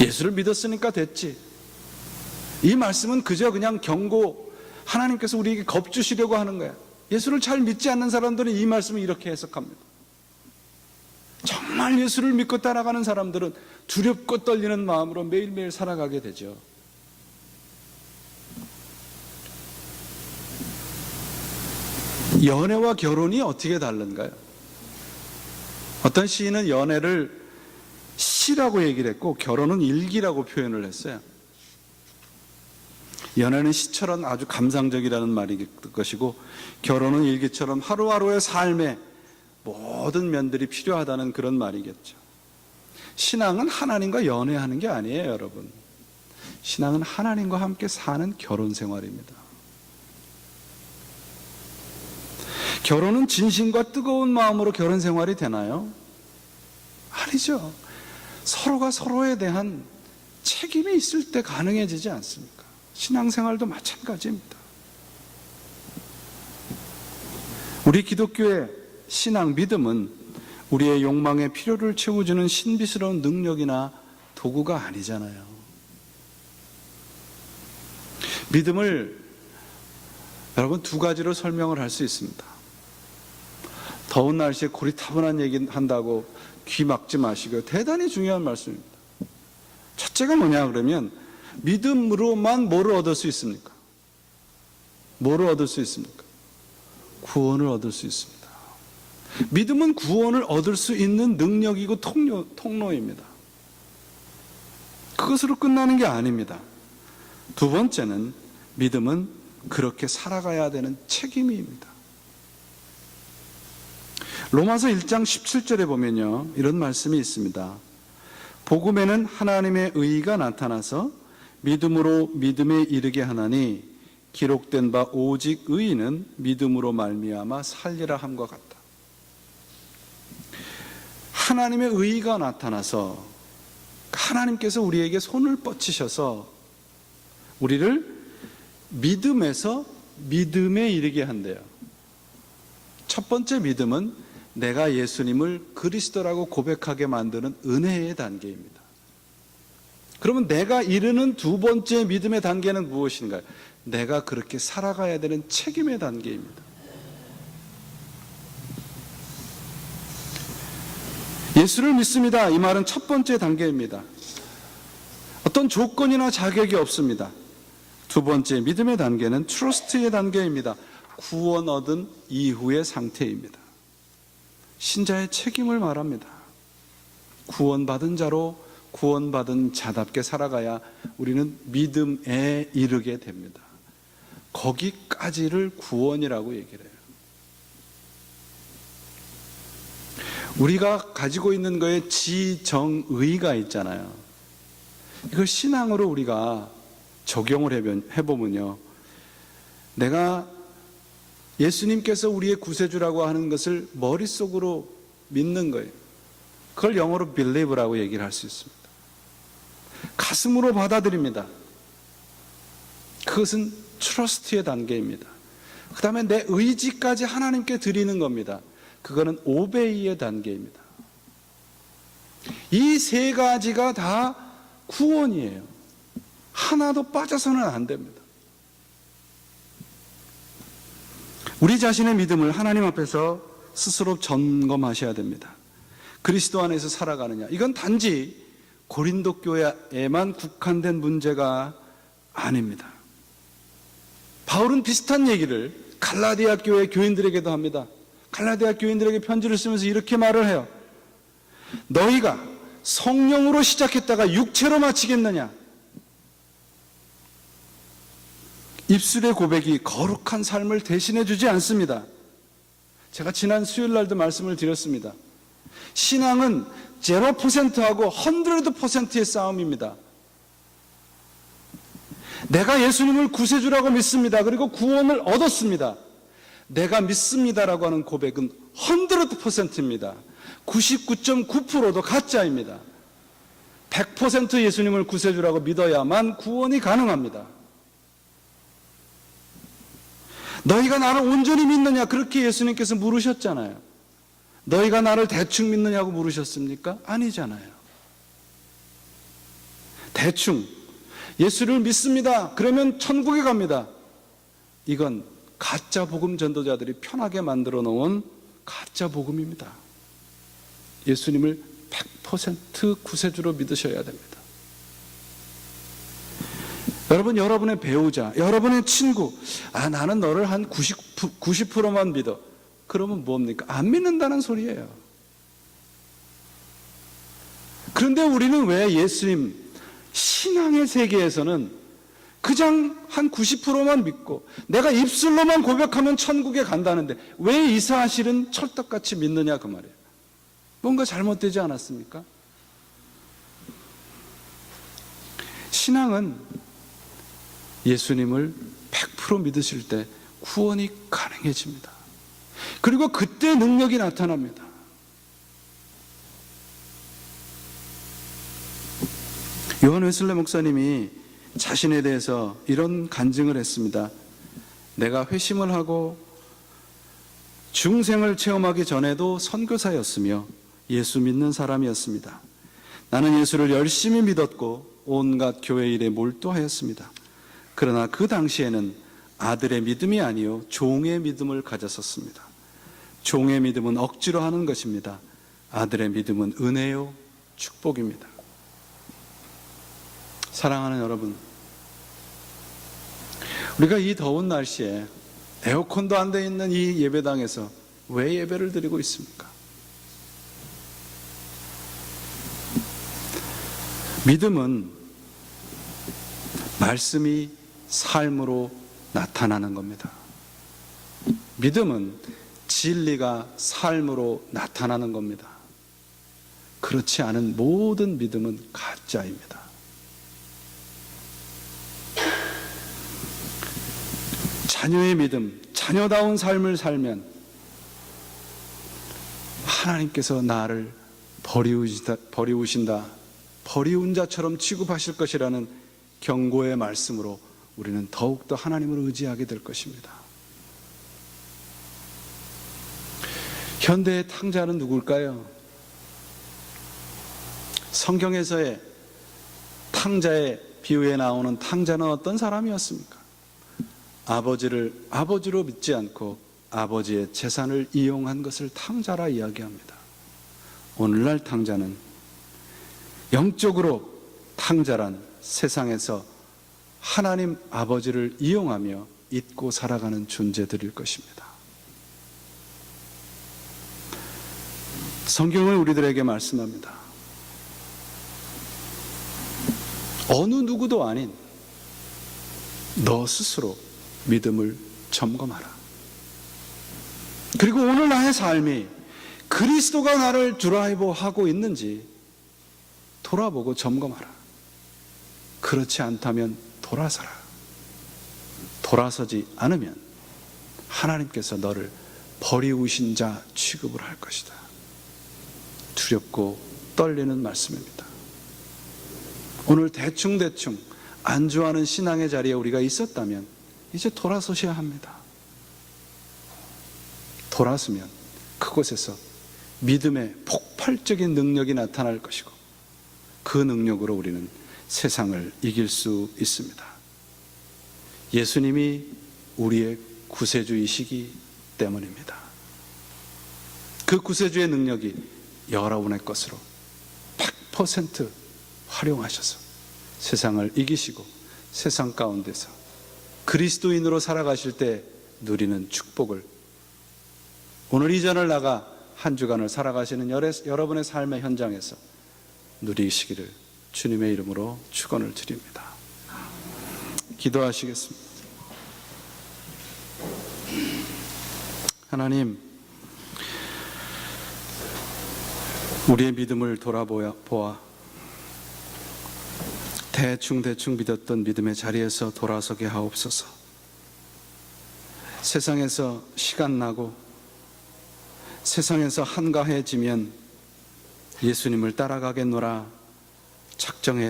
예수를 믿었으니까 됐지. 이 말씀은 그저 그냥 경고, 하나님께서 우리에게 겁주시려고 하는 거야. 예수를 잘 믿지 않는 사람들은 이 말씀을 이렇게 해석합니다. 정말 예수를 믿고 따라가는 사람들은 두렵고 떨리는 마음으로 매일매일 살아가게 되죠. 연애와 결혼이 어떻게 다른가요? 어떤 시인은 연애를 시라고 얘기를 했고 결혼은 일기라고 표현을 했어요. 연애는 시처럼 아주 감상적이라는 말일 것이고 결혼은 일기처럼 하루하루의 삶에 모든 면들이 필요하다는 그런 말이겠죠. 신앙은 하나님과 연애하는 게 아니에요, 여러분. 신앙은 하나님과 함께 사는 결혼 생활입니다. 결혼은 진심과 뜨거운 마음으로 결혼 생활이 되나요? 아니죠. 서로가 서로에 대한 책임이 있을 때 가능해지지 않습니까? 신앙생활도 마찬가지입니다. 우리 기독교의 신앙, 믿음은 우리의 욕망의 필요를 채워주는 신비스러운 능력이나 도구가 아니잖아요. 믿음을 여러분 두 가지로 설명을 할 수 있습니다. 더운 날씨에 고리타분한 얘기 한다고 귀 막지 마시고요. 대단히 중요한 말씀입니다. 첫째가 뭐냐 그러면 믿음으로만 뭐를 얻을 수 있습니까? 뭐를 얻을 수 있습니까? 구원을 얻을 수 있습니다. 믿음은 구원을 얻을 수 있는 능력이고 통로입니다. 그것으로 끝나는 게 아닙니다. 두 번째는 믿음은 그렇게 살아가야 되는 책임입니다. 로마서 1장 17절에 보면요, 이런 말씀이 있습니다. 복음에는 하나님의 의의가 나타나서 믿음으로 믿음에 이르게 하나니 기록된 바 오직 의인은 믿음으로 말미암아 살리라 함과 같다. 하나님의 의의가 나타나서 하나님께서 우리에게 손을 뻗치셔서 우리를 믿음에서 믿음에 이르게 한대요. 첫 번째 믿음은 내가 예수님을 그리스도라고 고백하게 만드는 은혜의 단계입니다. 그러면 내가 이르는 두 번째 믿음의 단계는 무엇인가요? 내가 그렇게 살아가야 되는 책임의 단계입니다. 예수를 믿습니다. 이 말은 첫 번째 단계입니다. 어떤 조건이나 자격이 없습니다. 두 번째 믿음의 단계는 트러스트의 단계입니다. 구원 얻은 이후의 상태입니다. 신자의 책임을 말합니다. 구원받은 자로 구원받은 자답게 살아가야 우리는 믿음에 이르게 됩니다. 거기까지를 구원이라고 얘기를 해요. 우리가 가지고 있는 거에 지정의가 있잖아요. 이걸 신앙으로 우리가 적용을 해보면요, 내가 예수님께서 우리의 구세주라고 하는 것을 머릿속으로 믿는 거예요. 그걸 영어로 believe라고 얘기를 할 수 있습니다. 가슴으로 받아들입니다. 그것은 trust의 단계입니다. 그 다음에 내 의지까지 하나님께 드리는 겁니다. 그거는 obey의 단계입니다. 이 세 가지가 다 구원이에요. 하나도 빠져서는 안 됩니다. 우리 자신의 믿음을 하나님 앞에서 스스로 점검하셔야 됩니다. 그리스도 안에서 살아가느냐, 이건 단지 고린도 교회에만 국한된 문제가 아닙니다. 바울은 비슷한 얘기를 갈라디아 교회 교인들에게도 합니다. 갈라디아 교인들에게 편지를 쓰면서 이렇게 말을 해요. 너희가 성령으로 시작했다가 육체로 마치겠느냐? 입술의 고백이 거룩한 삶을 대신해 주지 않습니다. 제가 지난 수요일 날도 말씀을 드렸습니다. 신앙은 0%하고 100%의 싸움입니다. 내가 예수님을 구세주라고 믿습니다. 그리고 구원을 얻었습니다. 내가 믿습니다라고 하는 고백은 100%입니다. 99.9%도 가짜입니다. 100% 예수님을 구세주라고 믿어야만 구원이 가능합니다. 너희가 나를 온전히 믿느냐? 그렇게 예수님께서 물으셨잖아요. 너희가 나를 대충 믿느냐고 물으셨습니까? 아니잖아요. 대충 예수를 믿습니다. 그러면 천국에 갑니다. 이건 가짜 복음 전도자들이 편하게 만들어 놓은 가짜 복음입니다. 예수님을 100% 구세주로 믿으셔야 됩니다. 여러분, 여러분의 배우자, 여러분의 친구, 나는 너를 한 90%만 믿어. 그러면 뭡니까? 안 믿는다는 소리예요. 그런데 우리는 왜 예수님, 신앙의 세계에서는 그냥 한 90%만 믿고 내가 입술로만 고백하면 천국에 간다는데 왜 이 사실은 철떡같이 믿느냐 그 말이에요. 뭔가 잘못되지 않았습니까? 신앙은 예수님을 100% 믿으실 때 구원이 가능해집니다. 그리고 그때 능력이 나타납니다. 요한 웨슬레 목사님이 자신에 대해서 이런 간증을 했습니다. 내가 회심을 하고 중생을 체험하기 전에도 선교사였으며 예수 믿는 사람이었습니다. 나는 예수를 열심히 믿었고 온갖 교회 일에 몰두하였습니다. 그러나 그 당시에는 아들의 믿음이 아니요 종의 믿음을 가졌었습니다. 종의 믿음은 억지로 하는 것입니다. 아들의 믿음은 은혜요 축복입니다. 사랑하는 여러분, 우리가 이 더운 날씨에 에어컨도 안 돼 있는 이 예배당에서 왜 예배를 드리고 있습니까? 믿음은 말씀이 삶으로 나타나는 겁니다. 믿음은 진리가 삶으로 나타나는 겁니다. 그렇지 않은 모든 믿음은 가짜입니다. 자녀의 믿음, 자녀다운 삶을 살면 하나님께서 나를 버리우신다, 버리운 자처럼 취급하실 것이라는 경고의 말씀으로 우리는 더욱더 하나님을 의지하게 될 것입니다. 현대의 탕자는 누굴까요? 성경에서의 탕자의 비유에 나오는 탕자는 어떤 사람이었습니까? 아버지를 아버지로 믿지 않고 아버지의 재산을 이용한 것을 탕자라 이야기합니다. 오늘날 탕자는 영적으로 탕자란 세상에서 하나님 아버지를 이용하며 잊고 살아가는 존재들일 것입니다. 성경은 우리들에게 말씀합니다. 어느 누구도 아닌 너 스스로 믿음을 점검하라. 그리고 오늘 나의 삶이 그리스도가 나를 드라이브하고 있는지 돌아보고 점검하라. 그렇지 않다면 돌아서라. 돌아서지 않으면 하나님께서 너를 버리우신 자 취급을 할 것이다. 두렵고 떨리는 말씀입니다. 오늘 대충 안주하는 신앙의 자리에 우리가 있었다면 이제 돌아서셔야 합니다. 돌아서면 그곳에서 믿음의 폭발적인 능력이 나타날 것이고 그 능력으로 우리는 세상을 이길 수 있습니다. 예수님이 우리의 구세주이시기 때문입니다. 그 구세주의 능력이 여러분의 것으로 100% 활용하셔서 세상을 이기시고 세상 가운데서 그리스도인으로 살아가실 때 누리는 축복을 오늘 이전을 나가 한 주간을 살아가시는 여러분의 삶의 현장에서 누리시기를 주님의 이름으로 축원을 드립니다. 기도하시겠습니다. 하나님, 우리의 믿음을 돌아보아 대충 믿었던 믿음의 자리에서 돌아서게 하옵소서. 세상에서 시간 나고 세상에서 한가해지면 예수님을 따라가겠노라 작정해